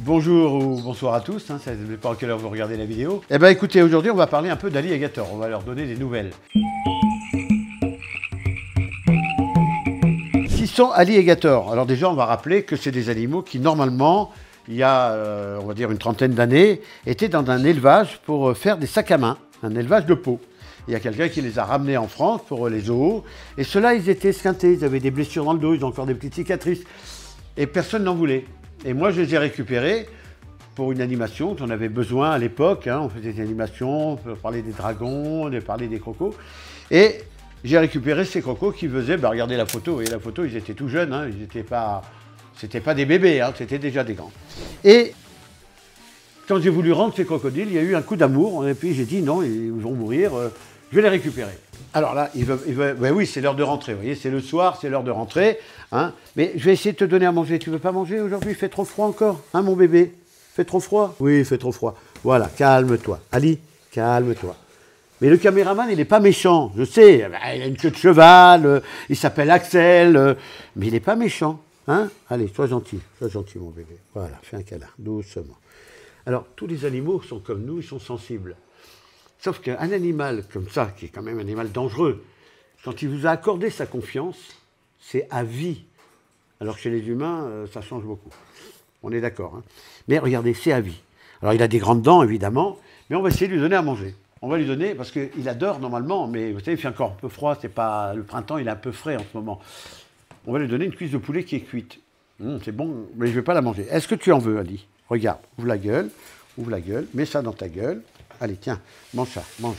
Bonjour ou bonsoir à tous, ça ne dépend à quelle heure vous regardez la vidéo. Eh bien écoutez, aujourd'hui on va parler un peu d'alligators, on va leur donner des nouvelles. Qui sont alligators? Alors déjà on va rappeler que c'est des animaux qui normalement, il y a on va dire une trentaine d'années, étaient dans un élevage pour faire des sacs à main, un élevage de peau. Il y a quelqu'un qui les a ramenés en France pour les zoos, et ceux-là ils étaient esquintés, ils avaient des blessures dans le dos, ils ont encore des petites cicatrices, et personne n'en voulait. Et moi, je les ai récupérés pour une animation dont on avait besoin à l'époque. Hein. On faisait des animations, on parlait des dragons, on parlait des crocos. Et j'ai récupéré ces crocos qui faisaient, regardez la photo, et la photo, ils étaient tout jeunes, hein. Ils n'étaient pas, c'était pas des bébés, hein. C'était déjà des grands. Et quand j'ai voulu rendre ces crocodiles, il y a eu un coup d'amour, et puis j'ai dit non, ils vont mourir, je vais les récupérer. Alors là, ben oui, c'est l'heure de rentrer, vous voyez, c'est le soir, c'est l'heure de rentrer. Hein, mais je vais essayer de te donner à manger. Tu veux pas manger aujourd'hui? Il fait trop froid encore, hein mon bébé? Il fait trop froid? Oui, il fait trop froid. Voilà, calme-toi. Ali, calme-toi. Mais le caméraman, il n'est pas méchant, je sais. Il a une queue de cheval, il s'appelle Axel, mais il n'est pas méchant. Hein? Allez, sois gentil mon bébé. Voilà, fais un câlin, doucement. Alors, tous les animaux sont comme nous, ils sont sensibles. Sauf qu'un animal comme ça, qui est quand même un animal dangereux, quand il vous a accordé sa confiance, c'est à vie. Alors que chez les humains, ça change beaucoup. On est d'accord. Hein. Mais regardez, c'est à vie. Alors il a des grandes dents, évidemment, mais on va essayer de lui donner à manger. On va lui donner, parce qu'il adore normalement, mais vous savez, il fait encore un peu froid, c'est pas le printemps, il est un peu frais en ce moment. On va lui donner une cuisse de poulet qui est cuite. C'est bon, mais je ne vais pas la manger. Est-ce que tu en veux, Ali? Regarde, ouvre la gueule, mets ça dans ta gueule. Allez, tiens, mange ça, mange.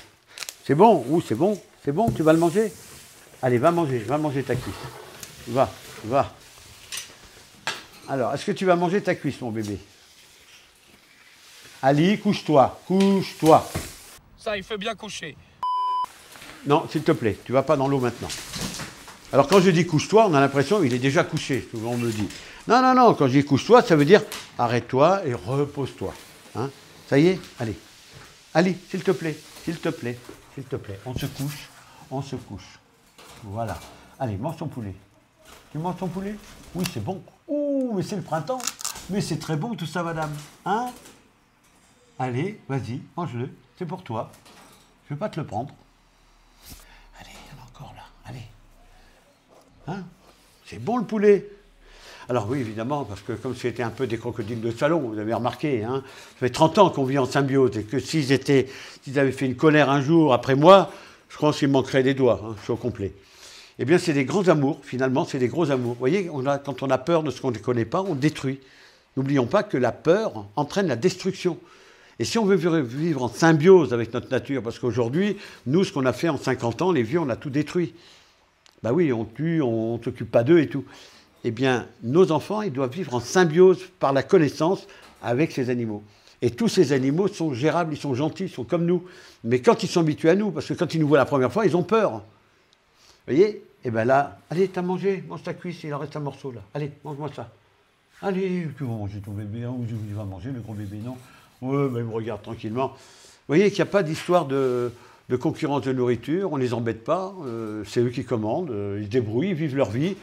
C'est bon? Oui, c'est bon, tu vas le manger? Allez, va manger ta cuisse. Va. Alors, est-ce que tu vas manger ta cuisse, mon bébé? Ali, couche-toi. Ça, il fait bien coucher. Non, s'il te plaît, tu vas pas dans l'eau maintenant. Alors, quand je dis couche-toi, on a l'impression qu'il est déjà couché, souvent on me le dit. Non, quand je dis couche-toi, ça veut dire arrête-toi et repose-toi. Hein? Ça y est? Allez. Ali, s'il te plaît. On se couche. Voilà. Allez, mange ton poulet. Tu manges ton poulet? Oui, c'est bon. Ouh, mais c'est le printemps. Mais c'est très bon tout ça, madame. Hein? Allez, vas-y, mange-le. C'est pour toi. Je ne vais pas te le prendre. Allez, il y en a encore là. Allez. Hein? C'est bon le poulet. Alors oui, évidemment, parce que comme c'était un peu des crocodiles de salon, vous avez remarqué, hein, ça fait 30 ans qu'on vit en symbiose, et que s'ils avaient fait une colère un jour après moi, je pense qu'il me manquerait des doigts, hein, je suis au complet. Eh bien, c'est des grands amours, finalement, c'est des gros amours. Vous voyez, quand on a peur de ce qu'on ne connaît pas, on détruit. N'oublions pas que la peur entraîne la destruction. Et si on veut vivre en symbiose avec notre nature, parce qu'aujourd'hui, nous, ce qu'on a fait en 50 ans, les vieux, on a tout détruit. Ben oui, on tue, on ne s'occupe pas d'eux et tout. Eh bien, nos enfants, ils doivent vivre en symbiose par la connaissance avec ces animaux. Et tous ces animaux sont gérables, ils sont gentils, ils sont comme nous. Mais quand ils sont habitués à nous, parce que quand ils nous voient la première fois, ils ont peur. Vous voyez? Et bien là, allez, t'as mangé, mange ta cuisse, il en reste un morceau là. Allez, mange-moi ça. Allez, tu vas manger ton bébé, hein, ou tu vas manger le gros bébé, non? Ouais, mais il me regarde tranquillement. Vous voyez qu'il n'y a pas d'histoire de concurrence de nourriture, on ne les embête pas, c'est eux qui commandent, ils se débrouillent, ils vivent leur vie.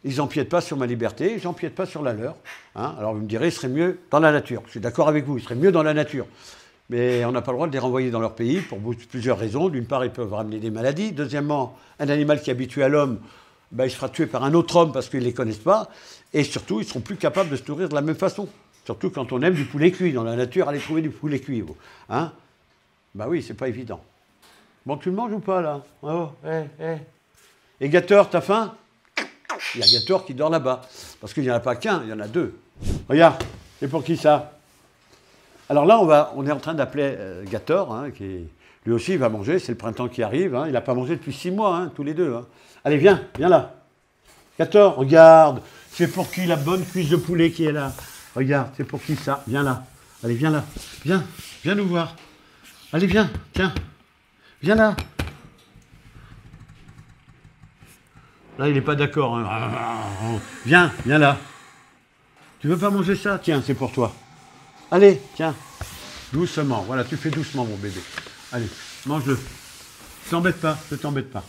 Ils n'empiètent pas sur ma liberté, j'empiète pas sur la leur. Hein? Alors vous me direz, il serait mieux dans la nature. Je suis d'accord avec vous, il serait mieux dans la nature. Mais on n'a pas le droit de les renvoyer dans leur pays pour plusieurs raisons. D'une part, ils peuvent ramener des maladies. Deuxièmement, un animal qui est habitué à l'homme, il sera tué par un autre homme parce qu'ils ne les connaissent pas. Et surtout, ils ne seront plus capables de se nourrir de la même façon. Surtout quand on aime du poulet cuit. Dans la nature, allez trouver du poulet cuit. Vous. Hein? Ben oui, c'est pas évident. Bon, tu le manges ou pas, là? Oh, Et Gator, t'as faim? Il y a Gator qui dort là-bas. Parce qu'il n'y en a pas qu'un, il y en a deux. Regarde, c'est pour qui ça? Alors là, on est en train d'appeler Gator, hein, lui aussi il va manger, c'est le printemps qui arrive. Hein, il n'a pas mangé depuis 6 mois, hein, tous les deux. Hein. Allez, viens là. Gator, regarde, c'est pour qui la bonne cuisse de poulet qui est là? Regarde, c'est pour qui ça? Viens là. Allez, viens là. Viens nous voir. Allez, viens, tiens. Viens là. Là, il n'est pas d'accord. Hein. Viens là. Tu veux pas manger ça? Tiens, c'est pour toi. Allez, tiens. Doucement. Voilà, tu fais doucement, mon bébé. Allez, mange-le. Ne t'embête pas.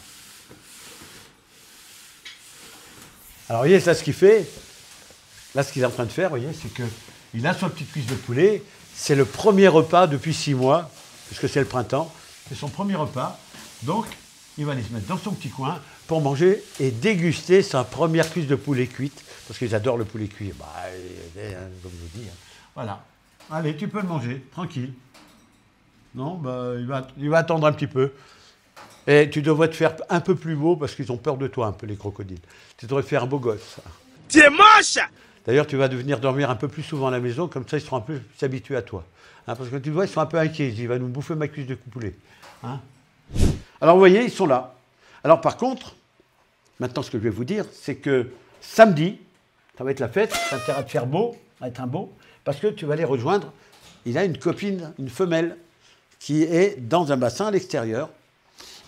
Alors, vous voyez, ça, ce qu'il fait, là, ce qu'il est en train de faire, vous voyez, c'est qu'il il a son petite cuisse de poulet. C'est le premier repas depuis 6 mois, puisque c'est le printemps. C'est son premier repas. Donc, il va aller se mettre dans son petit coin pour manger et déguster sa première cuisse de poulet cuite. Parce qu'ils adorent le poulet cuit. Bah, comme je vous dis. Voilà. Allez, tu peux le manger, tranquille. Non, bah, il va attendre un petit peu. Et tu devrais te faire un peu plus beau parce qu'ils ont peur de toi, un peu, les crocodiles. Tu devrais te faire un beau gosse. Tu es moche! D'ailleurs, tu vas devenir dormir un peu plus souvent à la maison, comme ça, ils seront un peu plus habitués à toi. Hein, parce que tu vois, ils sont un peu inquiets. Ils disent, il va nous bouffer ma cuisse de poulet. Hein. Alors, vous voyez, ils sont là. Alors, par contre, maintenant, ce que je vais vous dire, c'est que samedi, ça va être la fête, ça a intérêt à te faire beau, à être un beau, parce que tu vas les rejoindre. Il a une copine, une femelle, qui est dans un bassin à l'extérieur.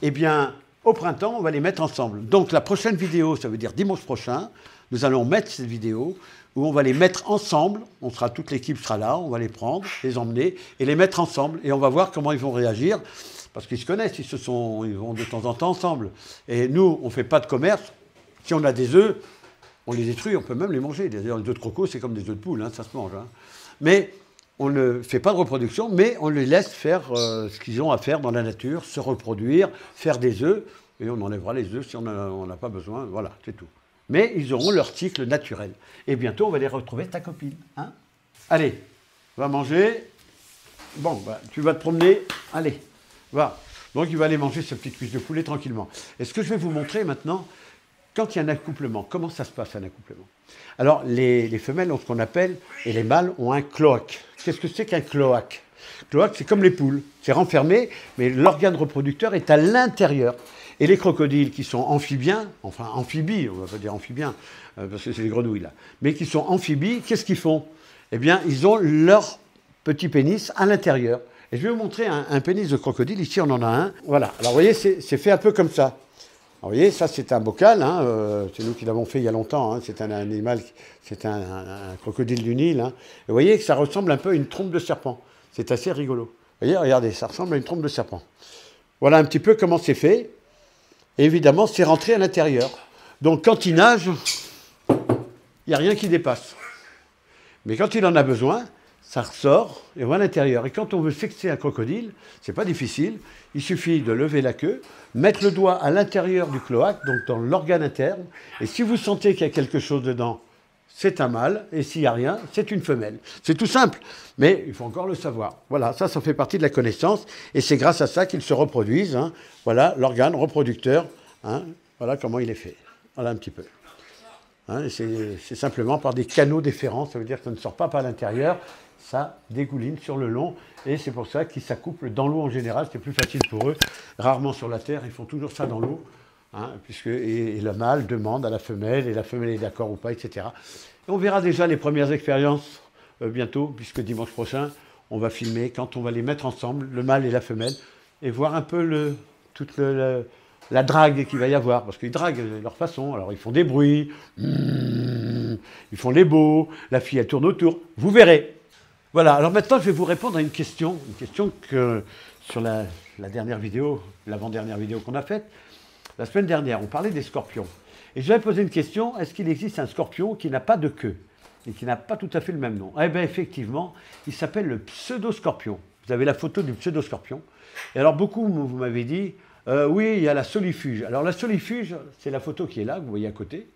Eh bien, au printemps, on va les mettre ensemble. Donc, la prochaine vidéo, ça veut dire dimanche prochain, nous allons mettre cette vidéo où on va les mettre ensemble. Toute l'équipe sera là, on va les prendre, les emmener et les mettre ensemble. Et on va voir comment ils vont réagir. Parce qu'ils se connaissent, ils vont de temps en temps ensemble. Et nous, on ne fait pas de commerce. Si on a des œufs, on les détruit, on peut même les manger. D'ailleurs, les œufs de croco, c'est comme des œufs de poule, hein, ça se mange. Hein. Mais on ne fait pas de reproduction, mais on les laisse faire ce qu'ils ont à faire dans la nature, se reproduire, faire des œufs. Et on enlèvera les œufs si on n'a pas besoin. Voilà, c'est tout. Mais ils auront leur cycle naturel. Et bientôt, on va les retrouver, ta copine. Hein. Allez, va manger. Bon, bah, tu vas te promener. Allez, va. Donc, il va aller manger sa petite cuisse de poulet tranquillement. Et ce que je vais vous montrer maintenant, quand il y a un accouplement, comment ça se passe un accouplement? Alors, les femelles ont ce qu'on appelle, et les mâles ont un cloaque. Qu'est-ce que c'est qu'un cloaque? Cloaque, c'est comme les poules. C'est renfermé, mais l'organe reproducteur est à l'intérieur. Et les crocodiles qui sont amphibiens, enfin amphibies, on va pas dire amphibiens, parce que c'est les grenouilles là, mais qui sont amphibies, qu'est-ce qu'ils font? Eh bien, ils ont leur petit pénis à l'intérieur. Et je vais vous montrer un pénis de crocodile. Ici, on en a un. Voilà. Alors, vous voyez, c'est fait un peu comme ça. Alors, vous voyez, ça, c'est un bocal. Hein, c'est nous qui l'avons fait il y a longtemps. Hein, c'est un animal, c'est un crocodile du Nil. Hein. Et vous voyez que ça ressemble un peu à une trompe de serpent. C'est assez rigolo. Vous voyez, regardez, ça ressemble à une trompe de serpent. Voilà un petit peu comment c'est fait. Et évidemment, c'est rentré à l'intérieur. Donc, quand il nage, il n'y a rien qui dépasse. Mais quand il en a besoin, ça ressort et on va à l'intérieur. Et quand on veut sexer un crocodile, c'est pas difficile. Il suffit de lever la queue, mettre le doigt à l'intérieur du cloaque, donc dans l'organe interne. Et si vous sentez qu'il y a quelque chose dedans, c'est un mâle. Et s'il n'y a rien, c'est une femelle. C'est tout simple. Mais il faut encore le savoir. Voilà, ça fait partie de la connaissance. Et c'est grâce à ça qu'ils se reproduisent. Hein. Voilà l'organe reproducteur. Hein. Voilà comment il est fait. Voilà un petit peu. Hein, c'est simplement par des canaux déférents. Ça veut dire que ça ne sort pas par l'intérieur. Ça dégouline sur le long. Et c'est pour ça qu'ils s'accouplent dans l'eau en général. C'est plus facile pour eux. Rarement sur la terre. Ils font toujours ça dans l'eau. Hein, et le mâle demande à la femelle. Et la femelle est d'accord ou pas, etc. Et on verra déjà les premières expériences bientôt. Puisque dimanche prochain, on va filmer quand on va les mettre ensemble, le mâle et la femelle. Et voir un peu toute la drague qu'il va y avoir, parce qu'ils draguent de leur façon. Alors, ils font des bruits, ils font les beaux, la fille, elle tourne autour. Vous verrez. Voilà, alors maintenant, je vais vous répondre à une question que sur la dernière vidéo, l'avant-dernière vidéo qu'on a faite, la semaine dernière, on parlait des scorpions. Et je vais poser une question, est-ce qu'il existe un scorpion qui n'a pas de queue et qui n'a pas tout à fait le même nom? Eh bien, effectivement, il s'appelle le pseudoscorpion. Vous avez la photo du pseudoscorpion. Et alors, beaucoup, vous m'avez dit, oui, il y a la solifuge. Alors, la solifuge, c'est la photo qui est là, que vous voyez à côté.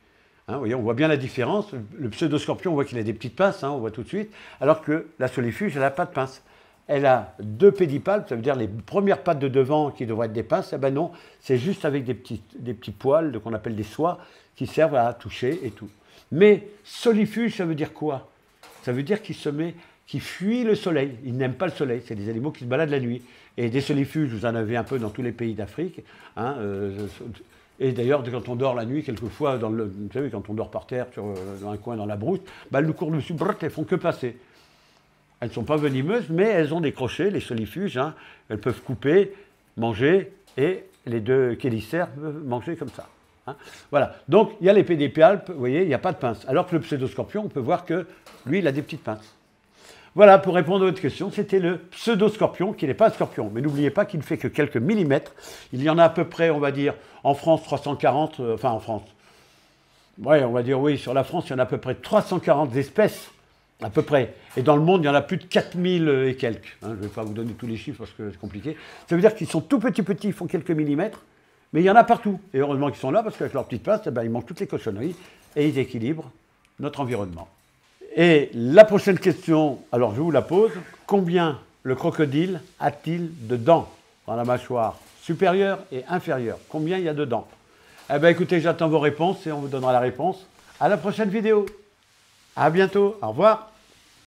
Hein, vous voyez, on voit bien la différence. Le pseudoscorpion, on voit qu'il a des petites pinces, hein, on voit tout de suite. Alors que la solifuge, elle n'a pas de pinces. Elle a 2 pédipalpes, ça veut dire les premières pattes de devant qui devraient être des pinces. Eh ben non, c'est juste avec des petits poils qu'on appelle des soies qui servent à toucher et tout. Mais solifuge, ça veut dire quoi? Ça veut dire qu'il fuit le soleil. Il n'aime pas le soleil. C'est des animaux qui se baladent la nuit. Et des solifuges, vous en avez un peu dans tous les pays d'Afrique. Hein, et d'ailleurs, quand on dort la nuit, quelquefois, vous savez, quand on dort par terre, dans un coin, dans la brousse, bah, elles nous courent dessus, elles font que passer. Elles ne sont pas venimeuses, mais elles ont des crochets, les solifuges. Hein, elles peuvent couper, manger, et les 2 chélicères peuvent manger comme ça. Hein. Voilà. Donc, il y a les pédipalpes, vous voyez, il n'y a pas de pinces. Alors que le pseudoscorpion, on peut voir que lui, il a des petites pinces. Voilà, pour répondre à votre question, c'était le pseudoscorpion, qui n'est pas un scorpion. Mais n'oubliez pas qu'il ne fait que quelques millimètres. Il y en a à peu près, on va dire, en France, 340, enfin en France. Ouais, on va dire, oui, sur la France, il y en a à peu près 340 espèces. À peu près. Et dans le monde, il y en a plus de 4000 et quelques. Hein, je ne vais pas vous donner tous les chiffres parce que c'est compliqué. Ça veut dire qu'ils sont tout petits, ils font quelques millimètres, mais il y en a partout. Et heureusement qu'ils sont là parce qu'avec leur petite place, eh ben, ils mangent toutes les cochonneries et ils équilibrent notre environnement. Et la prochaine question, alors je vous la pose. Combien le crocodile a-t-il de dents dans la mâchoire supérieure et inférieure? Combien il y a de dents? Eh bien écoutez, j'attends vos réponses et on vous donnera la réponse à la prochaine vidéo. À bientôt, au revoir.